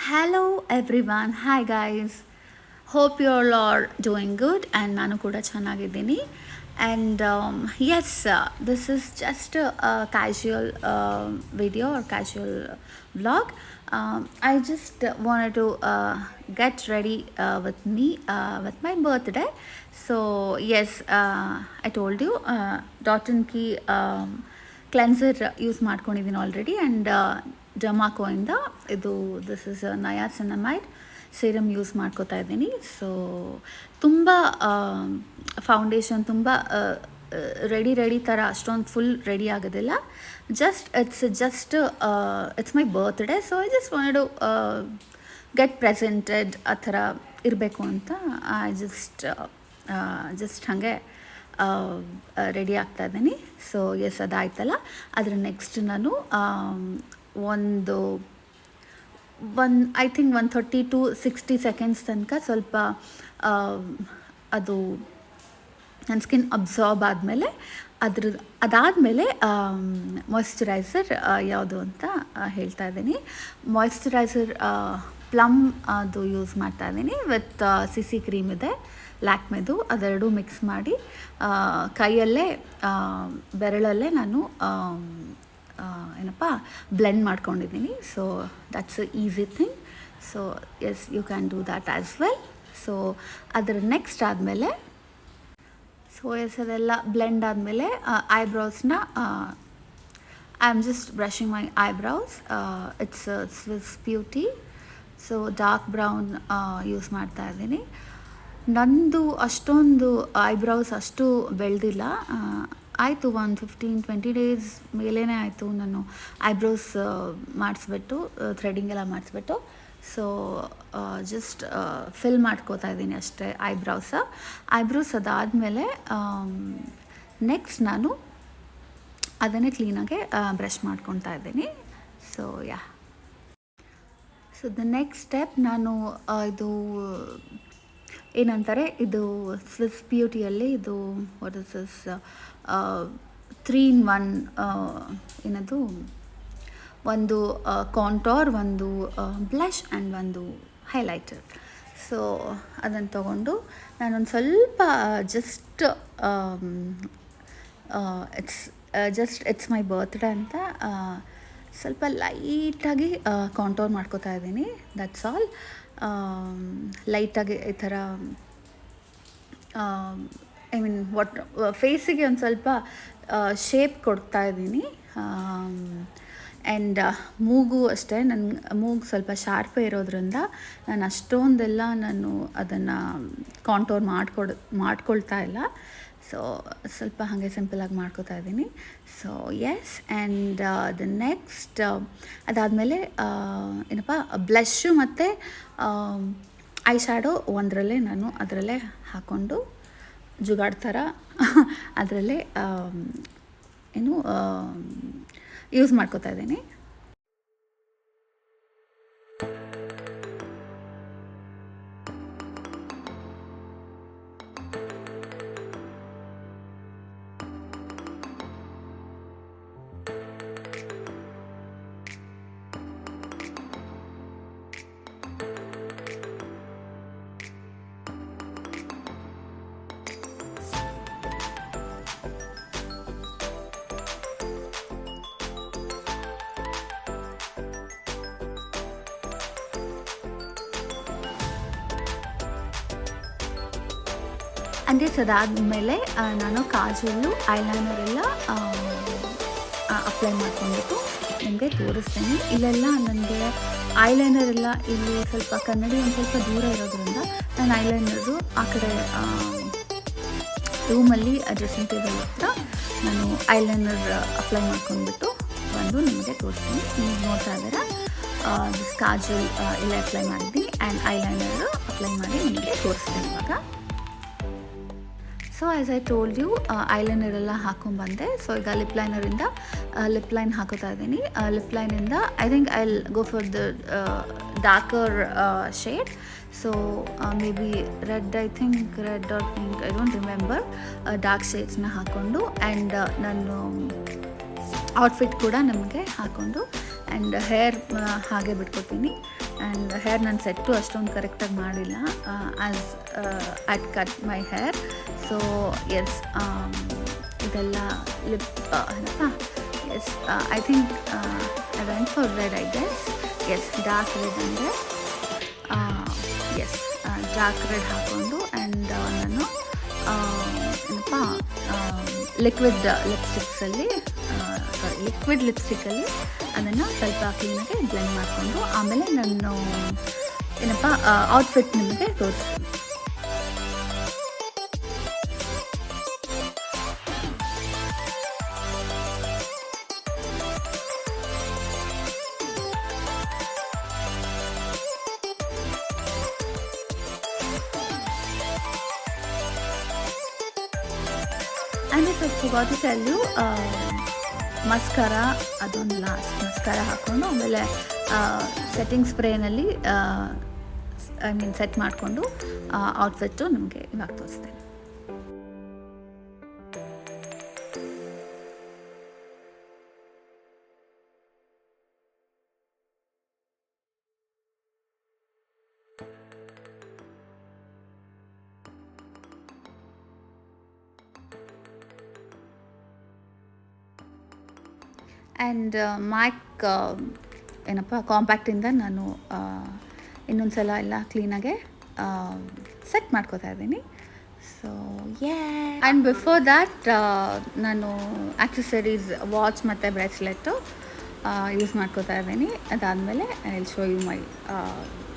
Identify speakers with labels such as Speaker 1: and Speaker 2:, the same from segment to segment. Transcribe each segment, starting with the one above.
Speaker 1: Hello everyone. Hi guys. Hope you all are doing good and ನಾನು ಕೂಡ ಚೆನ್ನಾಗಿದ್ದೀನಿ. And yes, this is just a casual video or casual vlog. I just wanted to get ready with me with my birthday. So yes, I told you Dot & Key cleanser use ಮಾಡ್ಕೊಂಡಿದ್ದೀನಿ already. And ಡಮಾಕೋಯಿಂದ ಇದು this is niacinamide serum use ಮಾಡ್ಕೋತಾ ಇದ್ದೀನಿ. So ತುಂಬ foundation ತುಂಬ ready ಥರ ಅಷ್ಟೊಂದು full ready ಆಗೋದಿಲ್ಲ. It's my birthday, so I just wanted to get presented ಆ ಥರ ಇರಬೇಕು ಅಂತ ಐ ಜಸ್ಟ್ ಹಾಗೆ ರೆಡಿ ಆಗ್ತಾ ಇದ್ದೀನಿ. ಸೊ ಎಸ್, ಅದಾಯ್ತಲ್ಲ. ಅದರ ನೆಕ್ಸ್ಟ್ ನಾನು ಐ ಥಿಂಕ್ 130 to 60 ಸೆಕೆಂಡ್ಸ್ ತನಕ ಸ್ವಲ್ಪ ಅದು ನನ್ನ ಸ್ಕಿನ್ ಅಬ್ಸಾರ್ಬ್ ಆದಮೇಲೆ ಅದಾದಮೇಲೆ ಮಾಯ್ಶ್ಚರೈಸರ್ ಯಾವುದು ಅಂತ ಹೇಳ್ತಾ ಇದ್ದೀನಿ. ಮಾಯ್ಶ್ಚರೈಸರ್ ಪ್ಲಮ್ ಅದು ಯೂಸ್ ಮಾಡ್ತಾ ಇದ್ದೀನಿ ವಿತ್ CC ಕ್ರೀಮ್ ಇದೆ ಲ್ಯಾಕ್ಮೆದು. ಅದೆರಡು ಮಿಕ್ಸ್ ಮಾಡಿ ಕೈಯಲ್ಲೇ ಬೆರಳಲ್ಲೇ ನಾನು ಬ್ಲೆಂಡ್ ಮಾಡ್ಕೊಂಡಿದ್ದೀನಿ. So that's a easy thing. So yes, you can do that as well. So ಅದರ ನೆಕ್ಸ್ಟ್ ಆದಮೇಲೆ ಅದೆಲ್ಲ ಬ್ಲೆಂಡ್ ಆದಮೇಲೆ ಐಬ್ರೌಸ್ನ I am just brushing my eyebrows. It's Swiss beauty. So dark brown use ಮಾಡ್ತಾ ಇದ್ದೀನಿ. ನಂದು ಅಷ್ಟೊಂದು ಐಬ್ರೌಸ್ ಅಷ್ಟು ಬೆಳೆದಿಲ್ಲ. ಆಯಿತು, ಒಂದು 15-20 ಡೇಸ್ ಮೇಲೇ ಆಯಿತು ನಾನು ಐಬ್ರೌಸ್ ಮಾಡಿಸ್ಬಿಟ್ಟು, ಥ್ರೆಡಿಂಗ್ ಎಲ್ಲ ಮಾಡಿಸ್ಬಿಟ್ಟು. ಸೊ ಜಸ್ಟ್ ಫಿಲ್ ಮಾಡ್ಕೋತಾ ಇದ್ದೀನಿ ಅಷ್ಟೇ ಐಬ್ರೌಸ್. ಅದಾದಮೇಲೆ ನೆಕ್ಸ್ಟ್ ನಾನು ಅದನ್ನೇ ಕ್ಲೀನಾಗೆ ಬ್ರಷ್ ಮಾಡ್ಕೊತಾ ಇದ್ದೀನಿ. So yeah, so the next step ನಾನು ಇದು ಏನಂತಾರೆ, ಇದು ಸ್ವಿಸ್ ಬ್ಯೂಟಿಯಲ್ಲಿ ಇದು ವಾಟ್ ಇಸ್ ದಿಸ್ 3-in-1 ಏನದು, ಒಂದು ಕಾಂಟೋರ್, ಒಂದು ಬ್ಲಷ್ ಆ್ಯಂಡ್ ಒಂದು ಹೈಲೈಟರ್. ಸೊ ಅದನ್ನು ತೊಗೊಂಡು ನಾನೊಂದು ಸ್ವಲ್ಪ ಇಟ್ಸ್ ಮೈ ಬರ್ತ್ಡೇ ಅಂತ ಸ್ವಲ್ಪ ಲೈಟಾಗಿ ಕಾಂಟೋರ್ ಮಾಡ್ಕೋತಾ ಇದ್ದೀನಿ. That's all. ಲೈಟಾಗಿ ಈ ಥರ ಐ ಮೀನ್ ಫೇಸಿಗೆ ಒಂದು ಸ್ವಲ್ಪ ಶೇಪ್ ಕೊಡ್ತಾ ಇದ್ದೀನಿ. ಆ್ಯಂಡ್ ಮೂಗು ಅಷ್ಟೇ, ನನ್ನ ಮೂಗು ಸ್ವಲ್ಪ ಶಾರ್ಪೇ ಇರೋದ್ರಿಂದ ನಾನು ಅಷ್ಟೊಂದೆಲ್ಲ ಅದನ್ನು ಕಾಂಟೋರ್ ಮಾಡ್ಕೊಳ್ತಾ ಇಲ್ಲ. ಸೊ ಸ್ವಲ್ಪ ಹಾಗೆ ಸಿಂಪಲಾಗಿ ಮಾಡ್ಕೋತಾ ಇದ್ದೀನಿ. So yes, and the next ಅದಾದಮೇಲೆ ಬ್ಲಶ್ಶು ಮತ್ತು ಐ ಶ್ಯಾಡೋ ಅದರಲ್ಲೇ ಹಾಕ್ಕೊಂಡು ಜುಗಾಡ್ ಥರ ಅದರಲ್ಲೇ ಯೂಸ್ ಮಾಡ್ಕೋತಾ ಇದ್ದೀನಿ. ಅಂದರೆ ಅದಾದಮೇಲೆ ನಾನು ಕಾಜಲ್ಲು ಐಲೈನರ್ ಎಲ್ಲ ಅಪ್ಲೈ ಮಾಡ್ಕೊಂಡ್ಬಿಟ್ಟು ನಿಮಗೆ ತೋರಿಸ್ತೇನೆ. ಇಲ್ಲೆಲ್ಲ ನನಗೆ ಐಲೈನರ್ ಎಲ್ಲ ಇಲ್ಲಿ ಸ್ವಲ್ಪ ಕನ್ನಡಿ ಒಂದು ಸ್ವಲ್ಪ ದೂರ ಇರೋದ್ರಿಂದ ನಾನು ಐಲೈನರು ಆ ಕಡೆ ರೂಮಲ್ಲಿ ಡ್ರೆಸ್ಸಿಂಗ್ ಟೇಬಲ್ ಹತ್ರ ನಾನು ಐಲೈನರ್ ಅಪ್ಲೈ ಮಾಡ್ಕೊಂಡ್ಬಿಟ್ಟು ಬಂದು ನಿಮಗೆ ತೋರಿಸ್ತೀನಿ. ನೀವು ನೋಡ್ತಾ ಇದ್ದೀರಾ, ದಿಸ್ ಕಾಜಲ್ ಎಲ್ಲ ಅಪ್ಲೈ ಮಾಡಿದ್ದೀನಿ ಆ್ಯಂಡ್ ಐಲೈನರ್ ಅಪ್ಲೈ ಮಾಡಿ ನಿಮಗೆ ತೋರಿಸ್ತೀನಿ ಇವಾಗ. So as I told you, ಐಲೈನರೆಲ್ಲ ಹಾಕೊಂಡ್ಬಂದೆ. ಸೊ ಈಗ ಲಿಪ್ ಲೈನ್ ಹಾಕೋತಾ ಇದ್ದೀನಿ. ಲಿಪ್ ಲೈನಿಂದ I think I will go for the darker shade. So maybe red or pink, I don't remember, dark ಶೇಡ್ಸ್ನ ಹಾಕ್ಕೊಂಡು ಆ್ಯಂಡ್ ನಾನು ಔಟ್ಫಿಟ್ ಕೂಡ ನಮಗೆ ಹಾಕ್ಕೊಂಡು ಆ್ಯಂಡ್ ಹೇರ್ ಹಾಗೆ ಬಿಟ್ಕೊತೀನಿ. ಆ್ಯಂಡ್ ಹೇರ್ ನಾನು ಸೆಟ್ಟು ಅಷ್ಟೊಂದು ಕರೆಕ್ಟಾಗಿ ಮಾಡಿಲ್ಲ as I'd cut my hair. So yes, ಇದೆಲ್ಲ ಲಿಪ್ ಏನಪ್ಪ, yes I think I went for red, I guess. Yes, dark red ಅಂದರೆ ಎಸ್, ಡಾರ್ಕ್ ರೆಡ್ ಹಾಕ್ಕೊಂಡು ಆ್ಯಂಡ್ ನಾನು ಏನಪ್ಪ ಲಿಕ್ವಿಡ್ ಲಿಪ್ಸ್ಟಿಕ್ಸಲ್ಲಿ ಲಿಕ್ವಿಡ್ ಲಿಪ್ಸ್ಟಿಕ್ಕಲ್ಲಿ ಅದನ್ನು ಸ್ವಲ್ಪ ಕ್ಲೀನಾಗಿ ಬ್ಲೆಂಡ್ ಮಾಡಿಕೊಂಡು ಆಮೇಲೆ ನಾನು ಏನಪ್ಪ ಔಟ್ಫಿಟ್ ನಿಮಗೆ ತೋರಿಸ್ತೀನಿ. And if I forgot to tell you, mascara ಅದೊಂದು ಲಾಸ್ಟ್ ಮಸ್ಕರ ಹಾಕ್ಕೊಂಡು ಆಮೇಲೆ ಸೆಟ್ಟಿಂಗ್ ಸ್ಪ್ರೇನಲ್ಲಿ ಐ ಮೀನ್ ಸೆಟ್ ಮಾಡಿಕೊಂಡು ಔಟ್ಫಿಟ್ಟು ನಿಮಗೆ ಇವಾಗ ತೋರಿಸ್ತೇನೆ. ಆ್ಯಂಡ್ ಮ್ಯಾಕ್ ಏನಪ್ಪ ಕಾಂಪ್ಯಾಕ್ಟಿಂದ ನಾನು ಇನ್ನೊಂದು ಸಲ ಎಲ್ಲ ಕ್ಲೀನಾಗೆ ಸೆಟ್ ಮಾಡ್ಕೋತಾ ಇದ್ದೀನಿ. ಸೊ ಆ್ಯಂಡ್ ಬಿಫೋರ್ ದ್ಯಾಟ್ ನಾನು ಆಕ್ಸೆಸರೀಸ್ ವಾಚ್ ಮತ್ತು ಬ್ರೇಸ್ಲೆಟ್ಟು ಯೂಸ್ ಮಾಡ್ಕೋತಾ ಇದ್ದೀನಿ. ಅದಾದಮೇಲೆ I will show you my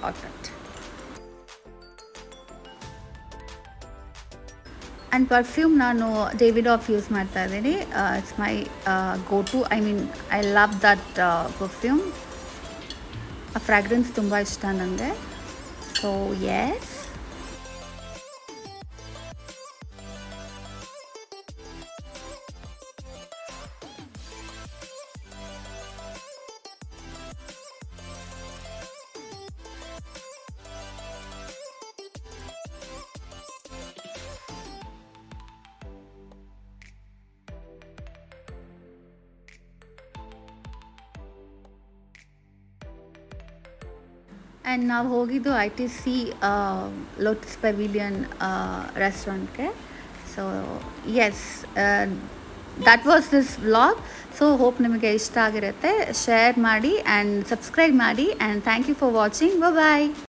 Speaker 1: outfit. And perfume ನಾನು ಡೇವಿಡ್ ಆಫ್ ಯೂಸ್ ಮಾಡ್ತಾ ಇದ್ದೀನಿ. It's my go to, I mean I love that perfume. ಆ ಫ್ರಾಗ್ರೆನ್ಸ್ ತುಂಬ ಇಷ್ಟ ನನಗೆ. ಸೊ ಎಸ್, ಆ್ಯಂಡ್ ನಾವು ಹೋಗಿದ್ದು ITC ಲೋಟಸ್ ಪೆವಿಲಿಯನ್ ರೆಸ್ಟೋರೆಂಟ್ಗೆ. So yes, that was this vlog. So hope ನಿಮಗೆ ಇಷ್ಟ ಆಗಿರುತ್ತೆ. ಶೇರ್ ಮಾಡಿ ಆ್ಯಂಡ್ ಸಬ್ಸ್ಕ್ರೈಬ್ ಮಾಡಿ. And thank you for watching. Bye.